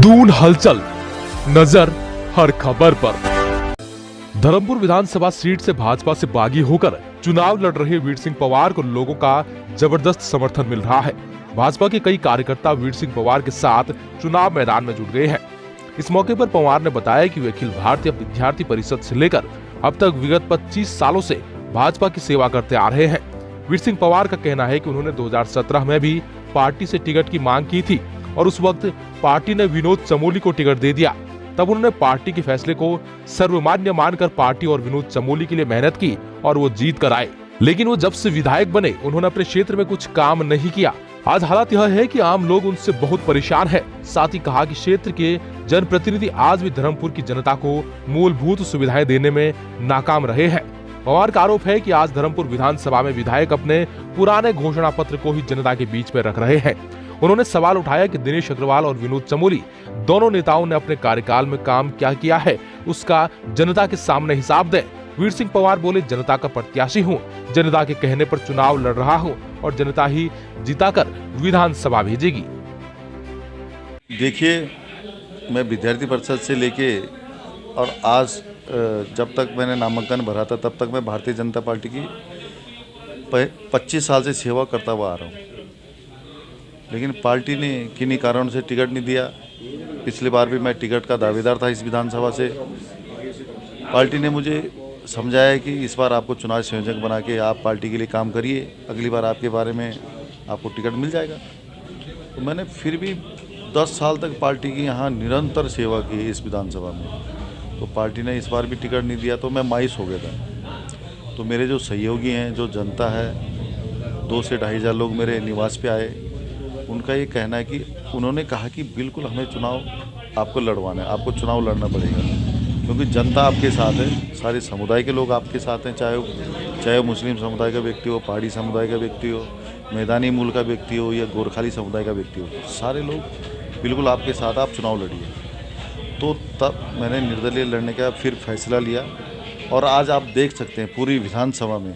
दून हलचल, नजर हर खबर पर। धर्मपुर विधानसभा सीट से भाजपा से बागी होकर चुनाव लड़ रहे वीर सिंह पवार को लोगों का जबरदस्त समर्थन मिल रहा है। भाजपा के कई कार्यकर्ता वीर सिंह पवार के साथ चुनाव मैदान में जुट गए हैं। इस मौके पर पवार ने बताया कि वे अखिल भारतीय विद्यार्थी परिषद से लेकर अब तक विगत 25 सालों से भाजपा की सेवा करते आ रहे हैं। वीर सिंह पवार का कहना है कि उन्होंने 2017 में भी पार्टी से टिकट की मांग की थी और उस वक्त पार्टी ने विनोद चमोली को टिकट दे दिया। तब उन्होंने पार्टी के फैसले को सर्वमान्य मानकर पार्टी और विनोद चमोली के लिए मेहनत की और वो जीत कर आए। लेकिन वो जब से विधायक बने उन्होंने अपने क्षेत्र में कुछ काम नहीं किया। आज हालात यह है कि आम लोग उनसे बहुत परेशान है। साथ ही कहा कि क्षेत्र के जनप्रतिनिधि आज भी धर्मपुर की जनता को मूलभूत सुविधाएं देने में नाकाम रहे हैं। पवार का आरोप है कि आज धर्मपुर विधानसभा में विधायक अपने पुराने घोषणा पत्र को ही जनता के बीच में रख रहे हैं। उन्होंने सवाल उठाया कि दिनेश अग्रवाल और विनोद चमोली दोनों नेताओं ने अपने कार्यकाल में काम क्या किया है, उसका जनता के सामने हिसाब दें। वीर सिंह पवार बोले, जनता का प्रत्याशी हूं, जनता के कहने पर चुनाव लड़ रहा हूं और जनता ही जिताकर विधानसभा भेजेगी। देखिए, मैं विद्यार्थी परिषद से लेके और आज जब तक मैंने नामांकन भरा था तब तक मैं भारतीय जनता पार्टी की 25 साल से सेवा करता हुआ आ रहा हूँ। लेकिन पार्टी ने किन्हीं कारणों से टिकट नहीं दिया। पिछली बार भी मैं टिकट का दावेदार था इस विधानसभा से। पार्टी ने मुझे समझाया कि इस बार आपको चुनाव संयोजक बना के आप पार्टी के लिए काम करिए, अगली बार आपके बारे में आपको टिकट मिल जाएगा। तो मैंने फिर भी 10 साल तक पार्टी की यहाँ निरंतर सेवा की इस विधानसभा में। तो पार्टी ने इस बार भी टिकट नहीं दिया तो मैं मायूस हो गया था। तो मेरे जो सहयोगी हैं, जो जनता है, 2 से 2,500 लोग मेरे निवास पे आए। उनका ये कहना है कि उन्होंने कहा कि बिल्कुल हमें चुनाव आपको लड़वाना है, आपको चुनाव लड़ना पड़ेगा, क्योंकि जनता आपके साथ है, सारे समुदाय के लोग आपके साथ हैं, चाहे मुस्लिम समुदाय का व्यक्ति हो, पहाड़ी समुदाय का व्यक्ति हो, मैदानी मूल का व्यक्ति हो या गोरखाली समुदाय का व्यक्ति हो, सारे लोग बिल्कुल आपके साथ, आप चुनाव लड़िए। तो तब मैंने निर्दलीय लड़ने का फिर फैसला लिया और आज आप देख सकते हैं पूरी विधानसभा में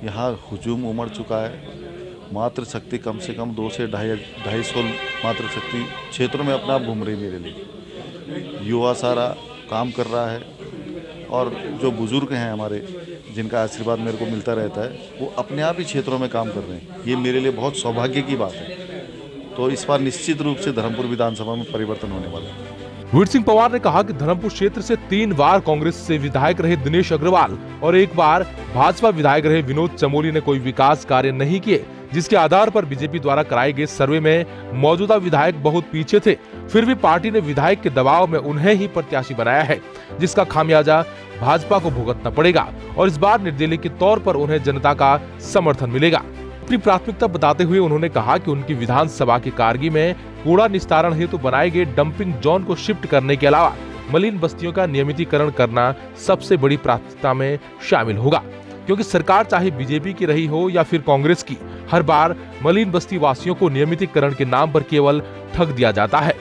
यहाँ हुजूम उमड़ चुका है। मात्र शक्ति कम से कम 2 से 250 मात्र शक्ति क्षेत्रों में अपना आप घूम रही मेरे लिए। युवा सारा काम कर रहा है और जो बुजुर्ग हैं हमारे, जिनका आशीर्वाद मेरे को मिलता रहता है, वो अपने आप ही क्षेत्रों में काम कर रहे हैं। ये मेरे लिए बहुत सौभाग्य की बात है। तो इस बार निश्चित रूप से धर्मपुर विधानसभा में परिवर्तन होने वाला है। वीर सिंह पवार ने कहा कि धर्मपुर क्षेत्र से 3 बार कांग्रेस से विधायक रहे दिनेश अग्रवाल और 1 बार भाजपा विधायक रहे विनोद चमोली ने कोई विकास कार्य नहीं किए, जिसके आधार पर बीजेपी द्वारा कराए गए सर्वे में मौजूदा विधायक बहुत पीछे थे। फिर भी पार्टी ने विधायक के दबाव में उन्हें ही प्रत्याशी बनाया है, जिसका खामियाजा भाजपा को भुगतना पड़ेगा और इस बार निर्दलीय के तौर पर उन्हें जनता का समर्थन मिलेगा। अपनी प्राथमिकता बताते हुए उन्होंने कहा कि उनकी विधानसभा के कारगी में कूड़ा निस्तारण हेतु बनाए गए डंपिंग जोन को शिफ्ट करने के अलावा मलिन बस्तियों का नियमितीकरण करना सबसे बड़ी प्राथमिकता में शामिल होगा, क्योंकि सरकार चाहे बीजेपी की रही हो या फिर कांग्रेस की, हर बार मलिन बस्ती वासियों को नियमितीकरण के नाम पर केवल ठग दिया जाता है।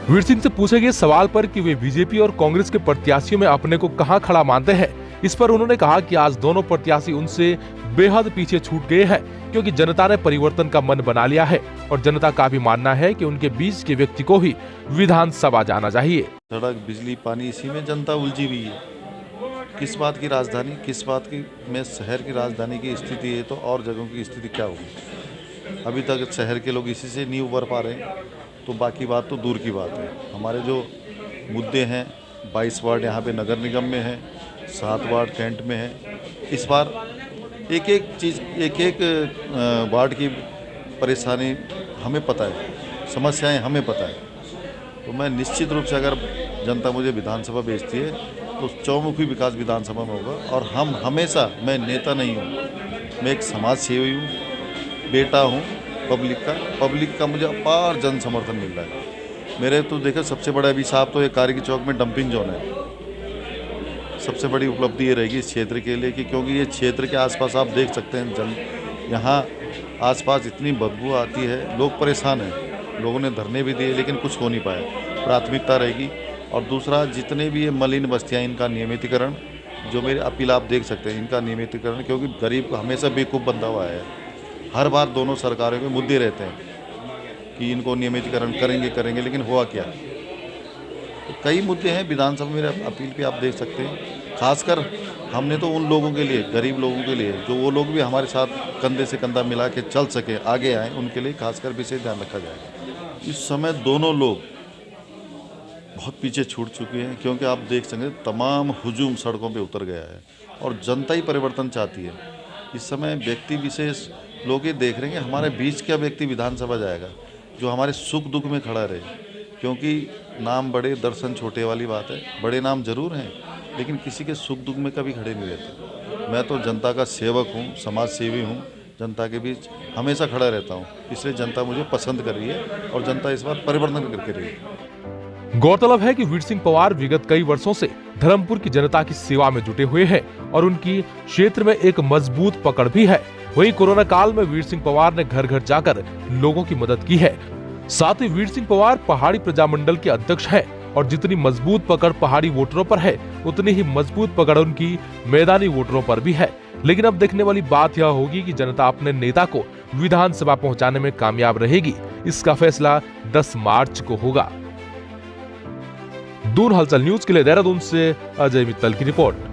वीर सिंह से पूछे गए सवाल पर कि वे बीजेपी और कांग्रेस के प्रत्याशियों में अपने को कहां खड़ा मानते हैं, इस पर उन्होंने कहा कि आज दोनों प्रत्याशी उनसे बेहद पीछे छूट गए हैं, क्योंकि जनता ने परिवर्तन का मन बना लिया है और जनता का भी मानना है कि उनके बीच के व्यक्ति को ही विधानसभा जाना चाहिए। सड़क, बिजली, पानी, इसी में जनता उलझी हुई है। किस बात की राजधानी, किस बात की में शहर की राजधानी की स्थिति है, तो और जगहों की स्थिति क्या होगी? अभी तक शहर के लोग इसी से नहीं उबर पा रहे हैं, तो बाकी बात तो दूर की बात है। हमारे जो मुद्दे हैं, 22 वार्ड यहाँ पे नगर निगम में है, 7 वार्ड कैंट में है। इस बार एक एक वार्ड की परेशानी हमें पता है, समस्याएं हमें पता है। तो मैं निश्चित रूप से, अगर जनता मुझे विधानसभा भेजती है तो चौमुखी विकास विधानसभा में होगा। और हम हमेशा, मैं नेता नहीं हूँ, मैं एक समाज सेवी हूँ, बेटा हूँ पब्लिक का मुझे अपार जन समर्थन मिल रहा है। मेरे तो देखो, सबसे बड़ा अभिशाप तो ये कारगी चौक में डंपिंग जोन है। सबसे बड़ी उपलब्धि ये रहेगी इस क्षेत्र के लिए कि क्योंकि ये क्षेत्र के आसपास आप देख सकते हैं, यहाँ आसपास इतनी बदबू आती है, लोग परेशान हैं। लोगों ने धरने भी दिए लेकिन कुछ हो नहीं पाया। प्राथमिकता रहेगी। और दूसरा, जितने भी ये मलिन बस्तियाँ, इनका नियमितीकरण, जो मेरी अपील आप देख सकते हैं, इनका नियमितीकरण, क्योंकि गरीब हमेशा बेवकूफ़ बंधा हुआ है। हर बार दोनों सरकारों के मुद्दे रहते हैं कि इनको नियमितीकरण करेंगे, लेकिन हुआ क्या? तो कई मुद्दे हैं विधानसभा में, मेरे अपील पे आप देख सकते हैं। खासकर हमने तो उन लोगों के लिए, गरीब लोगों के लिए, जो वो लोग भी हमारे साथ कंधे से कंधा मिला के चल सके, आगे आए, उनके लिए खासकर विशेष ध्यान रखा जाएगा। इस समय दोनों लोग बहुत पीछे छूट चुके हैं, क्योंकि आप देख सकते हैं तमाम हुजूम सड़कों पे उतर गया है और जनता ही परिवर्तन चाहती है। इस समय व्यक्ति विशेष लोग ये देख रहे हैं कि हमारे बीच का व्यक्ति विधानसभा जाएगा जो हमारे सुख दुख में खड़ा रहे, क्योंकि नाम बड़े दर्शन छोटे वाली बात है। बड़े नाम जरूर हैं, लेकिन किसी के सुख दुख में कभी खड़े नहीं रहते। मैं तो जनता का सेवक हूँ, समाज सेवी हूँ, जनता के बीच हमेशा खड़ा रहता हूँ, इसलिए जनता मुझे पसंद कर रही है और जनता इस बार परिवर्तन करके रही है। गौरतलब है कि वीर सिंह पवार विगत कई वर्षों से धर्मपुर की जनता की सेवा में जुटे हुए हैं और उनकी क्षेत्र में एक मजबूत पकड़ भी है। वहीं कोरोना काल में वीर सिंह पवार ने घर घर जाकर लोगों की मदद की है। साथ ही वीर सिंह पवार पहाड़ी प्रजामंडल के अध्यक्ष हैं और जितनी मजबूत पकड़ पहाड़ी वोटरों पर है, उतनी ही मजबूत पकड़ उनकी मैदानी वोटरों पर भी है। लेकिन अब देखने वाली बात यह होगी कि जनता अपने नेता को विधानसभा पहुंचाने में कामयाब रहेगी। इसका फैसला 10 मार्च को होगा। दून हलचल न्यूज के लिए देहरादून से अजय मित्तल की रिपोर्ट।